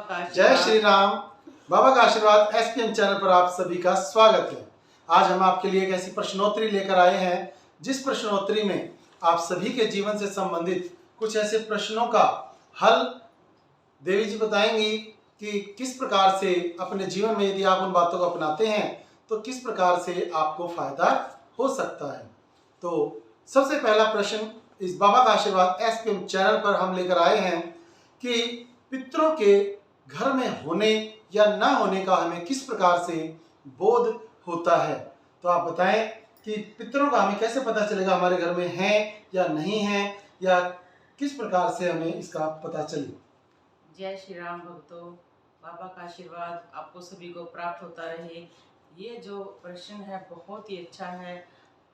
का जय आशीर्वाद। श्री राम। बाबा का आशीर्वाद एसपीएम चैनल पर आप सभी का स्वागत है। आज हम आपके लिए एक ऐसी प्रश्नोत्तरी लेकर आए हैं जिस प्रश्नोत्तरी में आप सभी के जीवन से संबंधित कुछ ऐसे प्रश्नों का हल देवी जी बताएंगी कि किस प्रकार से अपने जीवन में यदि आप उन बातों को अपनाते हैं तो किस प्रकार से आपको फायदा हो सकता है। तो सबसे पहला प्रश्न इस बाबा का आशीर्वाद एसपीएम चैनल पर हम लेकर आए हैं कि पितरों के घर में होने या ना होने का हमें किस प्रकार से बोध होता है। तो आप बताएं कि पितरों का हमें कैसे पता चलेगा हमारे घर में हैं या नहीं हैं, या किस प्रकार से हमें इसका पता चले। जय श्री राम भक्तों, बाबा का आशीर्वाद आपको सभी को प्राप्त होता रहे। ये जो प्रश्न है बहुत ही अच्छा है।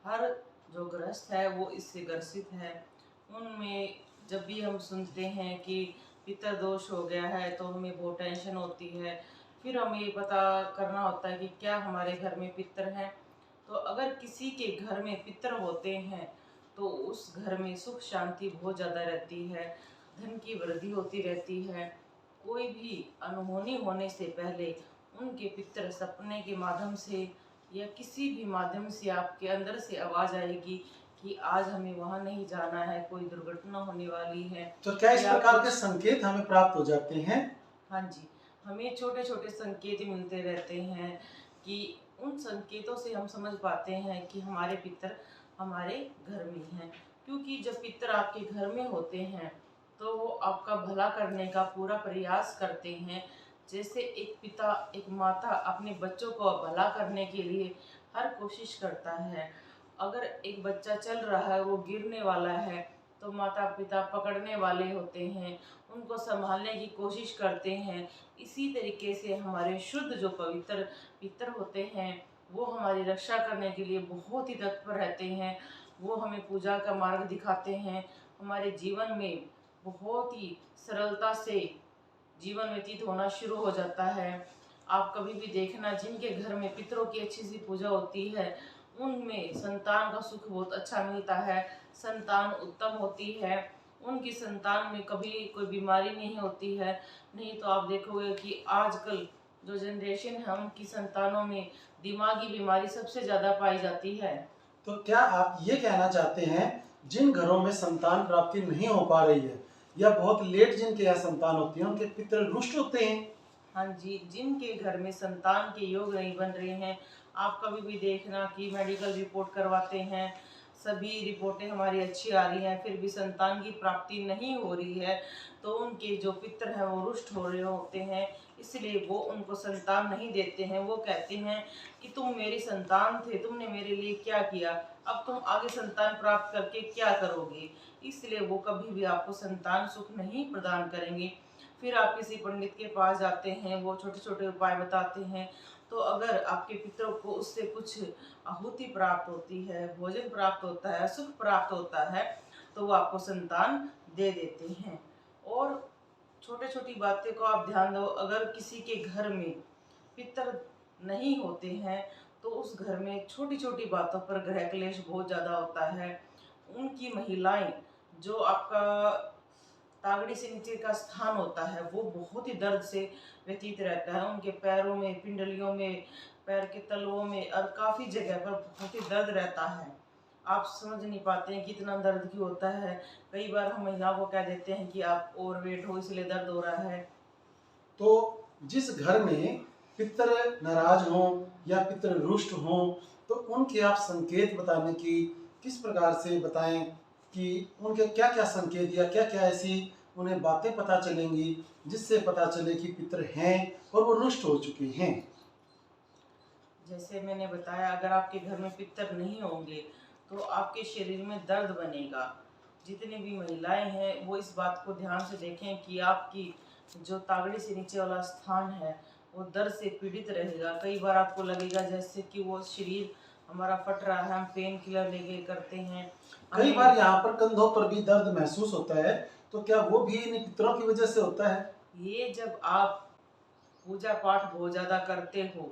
हर जो गृहस्थ है वो इससे ग्रसित है। उनमें जब भी हम सुनते हैं कि पितर दोष हो गया है तो हमें बहुत टेंशन होती है। फिर हमें पता करना होता है कि क्या हमारे घर में पितर हैं। तो अगर किसी के घर में पितर होते हैं तो उस घर में सुख शांति बहुत ज़्यादा रहती है, धन की वृद्धि होती रहती है। कोई भी अनहोनी होने से पहले उनके पितर सपने के माध्यम से या किसी भी माध्यम से आपके अंदर से आवाज़ आएगी कि आज हमें वहाँ नहीं जाना है, कोई दुर्घटना होने वाली है। तो क्या इस प्रकार के संकेत हमें प्राप्त हो जाते हैं? हाँ जी, हमें छोटे छोटे संकेत मिलते रहते हैं कि उन संकेतों से हम समझ पाते हैं कि हमारे पितर हमारे घर में हैं। क्योंकि जब पितर आपके घर में होते हैं तो वो आपका भला करने का पूरा प्रयास करते हैं। जैसे एक पिता एक माता अपने बच्चों को भला करने के लिए हर कोशिश करता है। अगर एक बच्चा चल रहा है, वो गिरने वाला है, तो माता पिता पकड़ने वाले होते हैं, उनको संभालने की कोशिश करते हैं। इसी तरीके से हमारे शुद्ध जो पवित्र पितर होते हैं वो हमारी रक्षा करने के लिए बहुत ही तत्पर रहते हैं। वो हमें पूजा का मार्ग दिखाते हैं। हमारे जीवन में बहुत ही सरलता से जीवन व्यतीत होना शुरू हो जाता है। आप कभी भी देखना, जिनके घर में पितरों की अच्छी सी पूजा होती है उनमें संतान का सुख बहुत अच्छा मिलता है, संतान उत्तम होती है, उनकी संतान में कभी कोई बीमारी नहीं होती है। नहीं तो आप देखोगे कि आजकल जो जनरेशन है उनकी संतानों में दिमागी बीमारी सबसे ज़्यादा पाई जाती है। तो क्या आप ये कहना चाहते हैं जिन घरों में संतान प्राप्ति नहीं हो पा रही है या बहुत लेट जिनके यहाँ संतान होती है उनके पितर रुष्ट होते हैं? हाँ जी, जिनके घर में संतान के योग नहीं बन रहे हैं, आप कभी भी देखना कि मेडिकल रिपोर्ट करवाते हैं, सभी रिपोर्टें हमारी अच्छी आ रही हैं, फिर भी संतान की प्राप्ति नहीं हो रही है, तो उनके जो पितर हैं वो रुष्ट हो रहे होते हैं। इसलिए वो उनको संतान नहीं देते हैं। वो कहते हैं कि तुम मेरी संतान थे, तुमने मेरे लिए क्या किया, अब तुम आगे संतान प्राप्त करके क्या करोगे। इसलिए वो कभी भी आपको संतान सुख नहीं प्रदान करेंगे। फिर आप किसी पंडित के पास जाते हैं, वो छोटे छोटे उपाय बताते हैं। तो अगर आपके पितरों को उससे कुछ आहुति प्राप्त होती है, भोजन प्राप्त होता है, सुख प्राप्त होता है, तो वो आपको संतान दे देते हैं। और छोटे छोटी बातें को आप ध्यान दो, अगर किसी के घर में पितर नहीं होते हैं तो उस घर में छोटी छोटी बातों पर गृह क्लेश बहुत ज़्यादा होता है। उनकी महिलाएं, जो आपका तागड़ी से नीचे का स्थान होता है, वो बहुत ही दर्द से व्यतीत रहता है। उनके पैरों में, पिंडलियों में, पैर के तलवों में और काफ़ी जगह पर बहुत ही दर्द रहता है। आप समझ नहीं पाते हैं कितना दर्द क्यों होता है। कई बार हम महिलाओं को कह देते हैं कि आप ओवरवेट हो इसलिए दर्द हो रहा है। तो जिस घर में पितर नाराज हों या पितर रुष्ट हों तो उनके आप संकेत बताने की किस प्रकार से बताएं कि उनके क्या क्या संकेत या क्या क्या ऐसी उन्हें बातें पता चलेंगी जिससे पता चले कि पितर हैं और वो रुष्ट हो चुके हैं। जैसे मैंने बताया, अगर आपके घर में पितर नहीं होंगे तो आपके शरीर में दर्द बनेगा। जितनी भी महिलाएं हैं वो इस बात को ध्यान से देखें कि आपकी जो तागड़ी से नीचे वाला स्थान है वो दर्द से पीड़ित रहेगा। कई बार आपको लगेगा जैसे कि वो शरीर हमारा फट रहा है, हम पेन किलर लेके करते हैं। कई बार यहाँ पर कंधों पर भी दर्द महसूस होता है, तो क्या वो भी इन पितरों की वजह से होता है? ये जब आप पूजा पाठ बहुत ज़्यादा करते हो,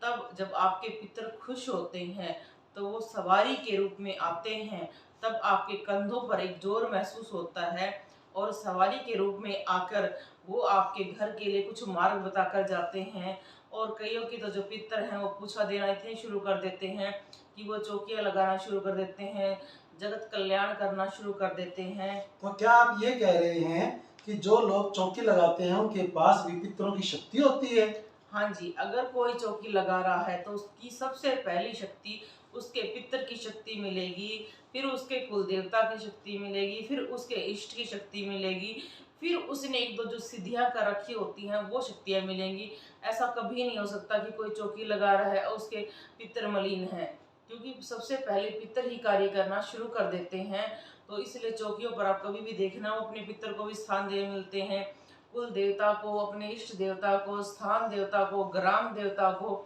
तब जब आपके पितर खुश होते हैं तो वो सवारी के रूप में आते हैं, तब आपके कंधों पर एक जोर महसूस होता है और सवारी के रूप में आकर वो आपके घर के लिए कुछ मार्ग बताकर जाते हैं। और कईयों की तो जो पितर हैं वो पूछा देना इतने शुरू कर देते हैं कि वो चौकियाँ लगाना शुरू कर देते हैं, जगत कल्याण करना शुरू कर देते हैं। तो क्या आप ये कह रहे हैं कि जो लोग चौकी लगाते हैं उनके पास भी पितरों की शक्ति होती है? हाँ जी, अगर कोई चौकी लगा रहा है तो उसकी सबसे पहली शक्ति उसके पितर की शक्ति मिलेगी, फिर उसके कुल देवता की शक्ति मिलेगी, फिर उसके इष्ट की शक्ति मिलेगी, फिर उसने एक दो जो सिद्धियां कर रखी होती हैं वो शक्तियां मिलेंगी। ऐसा कभी नहीं हो सकता कि कोई चौकी लगा रहा है और उसके पितर मलिन है, क्योंकि सबसे पहले पितर ही कार्य करना शुरू कर देते हैं। तो इसलिए चौकियों पर आप कभी भी देखना वो अपने पितर को भी स्थान दे मिलते हैं, कुल देवता को, अपने इष्ट देवता को, स्थान देवता को, ग्राम देवता को।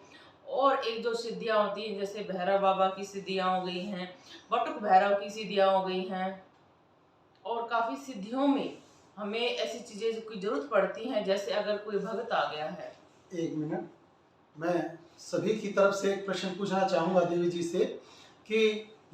और एक जो सिद्धियां होती हैं जैसे भैरव बाबा की सिद्धियां हो गई हैं, बटुक भैरव की सिद्धियां हो गई हैं, और काफी सिद्धियों में हमें ऐसी चीजें की जरूरत पड़ती हैं जैसे अगर कोई भगत आ गया है। एक मिनट, मैं सभी की तरफ से एक प्रश्न पूछना चाहूँगा देवी जी से कि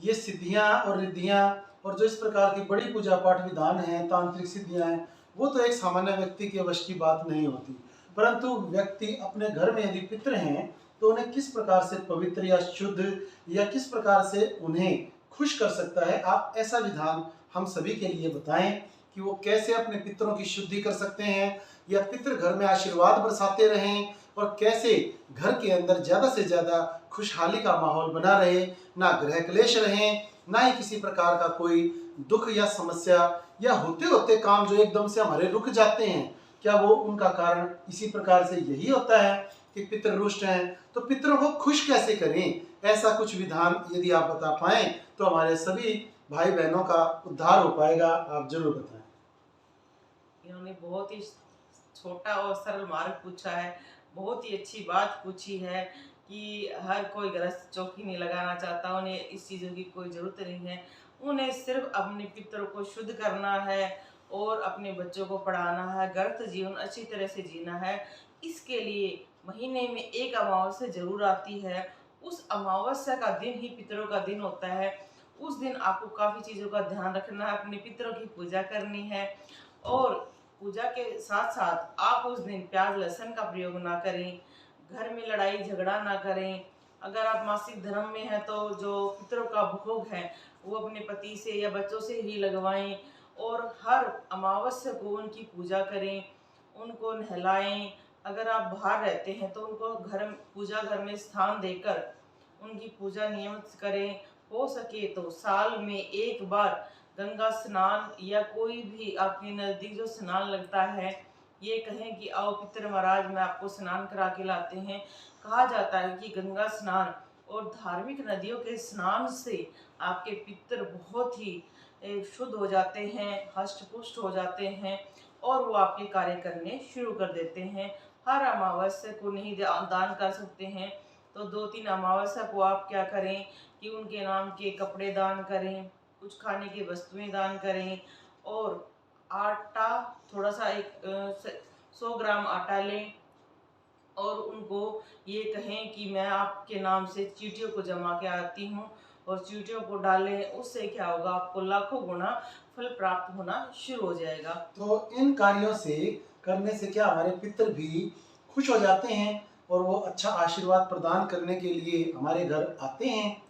ये सिद्धियाँ और रिद्धियाँ और जो इस प्रकार की बड़ी पूजा पाठ विधान हैं, तांत्रिक सिद्धियाँ हैं, वो तो एक सामान्य व्यक्ति के वश की बात नहीं होती, परंतु व्यक्ति अपने घर में यदि पितृ हैं तो उन्हें किस प्रकार से पवित्र या शुद्ध या किस प्रकार से उन्हें खुश कर सकता है? आप ऐसा विधान हम सभी के लिए बताएं कि वो कैसे अपने पितरों की शुद्धि कर सकते हैं या पितृ घर में आशीर्वाद बरसाते रहें और कैसे घर के अंदर ज़्यादा से ज़्यादा खुशहाली का माहौल बना रहे, ना गृह क्लेश रहें, ना ही किसी प्रकार का कोई दुख या समस्या या होते होते काम जो एकदम से हमारे रुक जाते हैं, क्या वो उनका कारण इसी प्रकार से यही होता है कि पितृ रुष्ट हैं? तो पितरों को खुश कैसे करें, ऐसा कुछ विधान यदि आप बता पाएं तो हमारे सभी भाई बहनों का उद्धार हो पाएगा। आप जरूर बताएं। इन्होंने बहुत ही छोटा और सरल मार्ग पूछा है, बहुत ही अच्छी बात पूछी है कि हर कोई गृहस्थ चौकी नहीं लगाना चाहता, उन्हें इस चीज़ों की कोई ज़रूरत नहीं है। उन्हें सिर्फ अपने पितरों को शुद्ध करना है और अपने बच्चों को पढ़ाना है, गृहस्थ जीवन अच्छी तरह से जीना है। इसके लिए महीने में एक अमावस्या जरूर आती है, उस अमावस्या का दिन ही पितरों का दिन होता है। उस दिन आपको काफ़ी चीज़ों का ध्यान रखना है, अपने पितरों की पूजा करनी है। और पूजा के साथ साथ आप उस दिन प्याज लहसुन का प्रयोग ना करें, घर में लड़ाई झगड़ा ना करें। अगर आप मासिक धर्म में हैं तो जो पितरों का भोग है वो अपने पति से या बच्चों से ही लगवाएं, और हर अमावस्या को उनकी पूजा करें, उनको नहलाएं। अगर आप बाहर रहते हैं तो उनको पूजा घर में स्थान देकर उनकी पूजा नियमित करें। हो सके तो साल में एक बार गंगा स्नान या कोई भी आपके नज़दीक जो स्नान लगता है, ये कहें कि आओ पितर महाराज मैं आपको स्नान करा के लाते हैं। कहा जाता है कि गंगा स्नान और धार्मिक नदियों के स्नान से आपके पितर बहुत ही शुद्ध हो जाते हैं, हष्ट पुष्ट हो जाते हैं, और वो आपके कार्य करने शुरू कर देते हैं। हर अमावस्या को नहीं दान कर सकते हैं तो 2-3 अमावस्या को आप क्या करें कि उनके नाम के कपड़े दान करें, कुछ खाने की वस्तुएं दान करें, और आटा थोड़ा सा 100 ग्राम आटा लें और उनको ये कहें कि मैं आपके नाम से चींटियों को जमा के आती हूँ, और चींटियों को डालें। उससे क्या होगा, आपको लाखों गुना फल प्राप्त होना शुरू हो जाएगा। तो इन कार्यों से करने से क्या हमारे पितर भी खुश हो जाते हैं और वो अच्छा आशीर्वाद प्रदान करने के लिए हमारे घर आते हैं?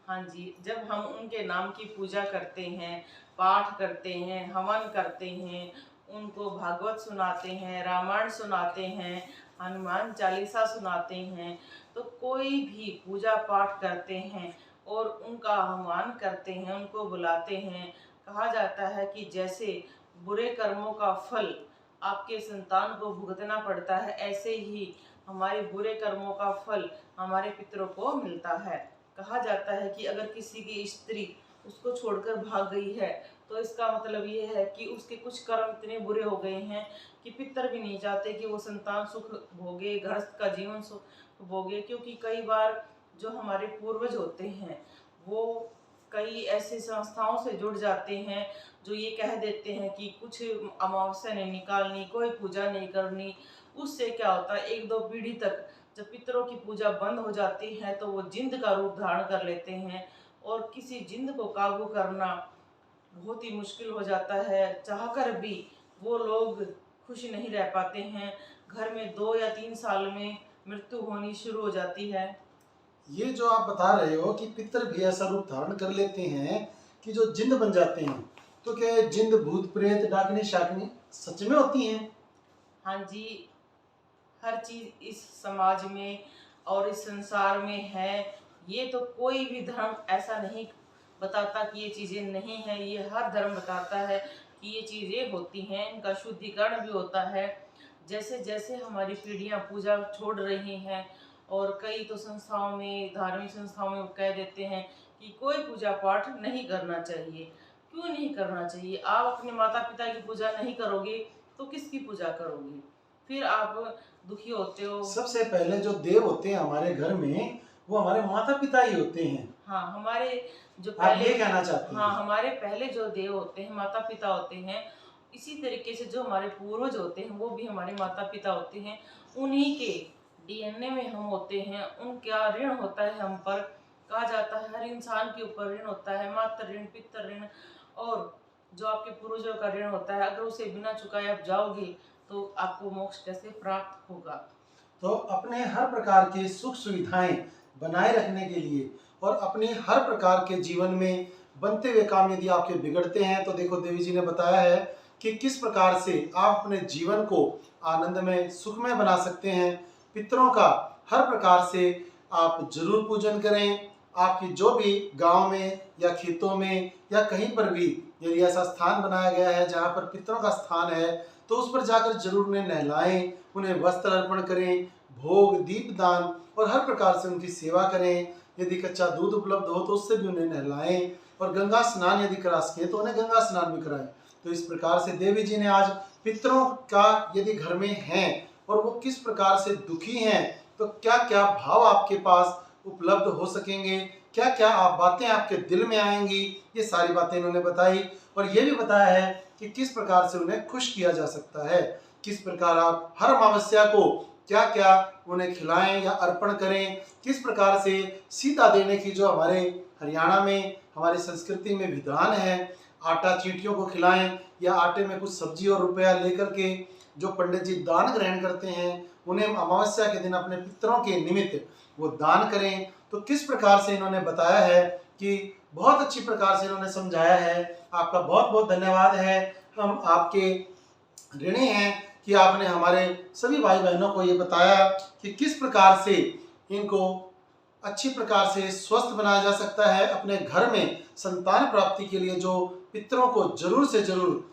हाँ जी, जब हम उनके नाम की पूजा करते हैं, पाठ करते हैं, हवन करते हैं, उनको भागवत सुनाते हैं, रामायण सुनाते हैं, हनुमान चालीसा सुनाते हैं, तो कोई भी पूजा पाठ करते हैं और उनका आह्वान करते हैं, उनको बुलाते हैं। कहा जाता है कि जैसे बुरे कर्मों का फल आपके संतान को भुगतना पड़ता है, ऐसे ही हमारे बुरे कर्मों का फल हमारे पितरों को मिलता है। कहा जाता है कि अगर किसी की स्त्री उसको छोड़कर भाग गई है तो इसका मतलब ये है कि उसके कुछ कर्म इतने बुरे हो गए हैं कि पितर भी नहीं चाहते कि वो संतान सुख भोगे, गृहस्थ का जीवन सुख भोगे। क्योंकि कई बार जो हमारे पूर्वज होते हैं वो कई ऐसी संस्थाओं से जुड़ जाते हैं जो ये कह देते हैं कि कुछ अमावस्या नहीं निकालनी, कोई पूजा नहीं करनी। उससे क्या होता है, 1-2 पीढ़ी तक जब पितरों की पूजा बंद हो जाती है तो वो जिंद का रूप धारण कर लेते हैं, और किसी जिंद को काबू करना बहुत ही मुश्किल हो जाता है, चाहकर भी वो लोग खुश नहीं रह पाते हैं। घर में 2 या 3 साल में मृत्यु होनी शुरू हो जाती है। ये जो आप बता रहे हो कि पितर भी ऐसा रूप धारण कर लेते हैं कि जो जिंद बन जाते हैं, तो क्या ये जिंद भूत प्रेत डाकनी शाकनी सच में होती हैं? हाँ जी, हर चीज इस समाज में और इस संसार में है। ये तो कोई भी धर्म ऐसा नहीं बताता कि ये चीजें नहीं है, ये हर धर्म बताता है कि ये चीजें होती हैं, इनका शुद्धिकरण भी होता है। जैसे जैसे हमारी पीढ़ियां पूजा छोड़ रही हैं, और कई तो संस्थाओं में, धार्मिक संस्थाओं में कह देते हैं कि कोई पूजा पाठ नहीं करना चाहिए। क्यों नहीं करना चाहिए? आप अपने माता पिता की पूजा नहीं करोगे तो किसकी पूजा करोगे? फिर आप दुखी होते हो। सबसे पहले जो देव होते हैं हमारे घर में, वो हमारे माता पिता ही होते हैं। हाँ, हमारे जो आप पहले, ये कहना चाहते हाँ, हैं? हमारे पहले जो देव होते हैं माता पिता होते हैं। इसी तरीके से जो हमारे पूर्वज होते हैं वो भी हमारे माता पिता होते हैं। उन्हीं के डीएनए में हम होते हैं, उनका ऋण होता है हम पर। कहा जाता है हर इंसान के ऊपर ऋण होता है, मातृ ऋण, पितृ ऋण, और जो आपके पूर्वजों का ऋण होता है। अगर उसे बिना चुकाए आप जाओगे तो आपको मोक्ष कैसे प्राप्त होगा? तो अपने हर प्रकार के सुख सुविधाएं बनाए रखने के लिए और अपने हर प्रकार के जीवन में बनते हुए काम यदि आपके बिगड़ते हैं, तो देखो देवी जी ने बताया है कि किस प्रकार से आप अपने जीवन को आनंदमय सुखमय बना सकते हैं। पितरों का हर प्रकार से आप जरूर पूजन करें। आपकी जो भी गांव में या खेतों में या कहीं पर भी यदि ऐसा स्थान बनाया गया है जहां पर पितरों का स्थान है, तो उस पर जाकर जरूर उन्हें नहलाएं, उन्हें वस्त्र अर्पण करें, भोग दीप दान और हर प्रकार से उनकी सेवा करें। यदि कच्चा दूध उपलब्ध हो तो उससे भी उन्हें नहलाएं, और गंगा स्नान यदि करा सके तो उन्हें गंगा स्नान भी कराएं। तो इस प्रकार से देवी जी ने आज पितरों का यदि घर में हैं और वो किस प्रकार से दुखी हैं, तो क्या क्या भाव आपके पास उपलब्ध हो सकेंगे, क्या क्या आप बातें आपके दिल में आएंगी, ये सारी बातें इन्होंने बताई। और ये भी बताया है कि किस प्रकार से उन्हें खुश किया जा सकता है, किस प्रकार आप हर अमावस्या को क्या क्या उन्हें खिलाएं या अर्पण करें, किस प्रकार से सीता देने की जो हमारे हरियाणा में हमारी संस्कृति में विधान है, आटा चींटियों को खिलाएं या आटे में कुछ सब्जी और रुपया लेकर के जो पंडित जी दान ग्रहण करते हैं उन्हें अमावस्या के दिन अपने पितरों के निमित्त वो दान करें। तो किस प्रकार से इन्होंने बताया है कि बहुत अच्छी प्रकार से इन्होंने समझाया है। आपका बहुत बहुत धन्यवाद है। हम आपके ऋणी हैं कि आपने हमारे सभी भाई बहनों को ये बताया कि किस प्रकार से इनको अच्छी प्रकार से स्वस्थ बनाया जा सकता है। अपने घर में संतान प्राप्ति के लिए जो पितरों को जरूर से जरूर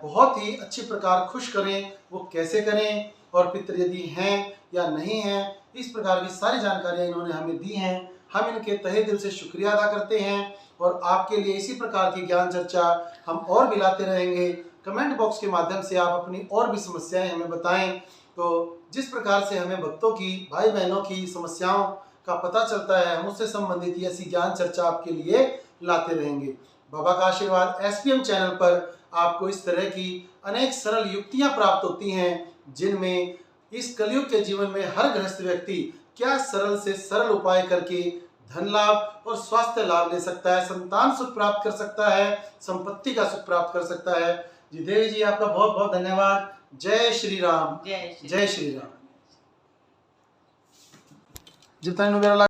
बहुत ही अच्छी प्रकार खुश करें, वो कैसे करें, और पितर यदि हैं या नहीं हैं, इस प्रकार की सारी जानकारियां इन्होंने हमें दी हैं। हम इनके तहे दिल से शुक्रिया अदा करते हैं और आपके लिए इसी प्रकार की ज्ञान चर्चा हम और भी लाते रहेंगे। कमेंट बॉक्स के माध्यम से आप अपनी और भी समस्याएं हमें बताएं। तो जिस प्रकार से हमें भक्तों की, भाई बहनों की समस्याओं का पता चलता है, हम उससे संबंधित ऐसी ज्ञान चर्चा आपके लिए लाते रहेंगे। बाबा का आशीर्वाद एसपीएम चैनल पर आपको इस तरह की अनेक सरल युक्तियां प्राप्त होती हैं, जिनमें इस कलयुग के जीवन में हर गृहस्थ व्यक्ति क्या सरल से सरल उपाय करके धन लाभ और स्वास्थ्य लाभ ले सकता है, संतान सुख प्राप्त कर सकता है, संपत्ति का सुख प्राप्त कर सकता है। जी देवी जी, आपका बहुत बहुत धन्यवाद। जय श्री राम। जय श्री जय श्री राम। जितना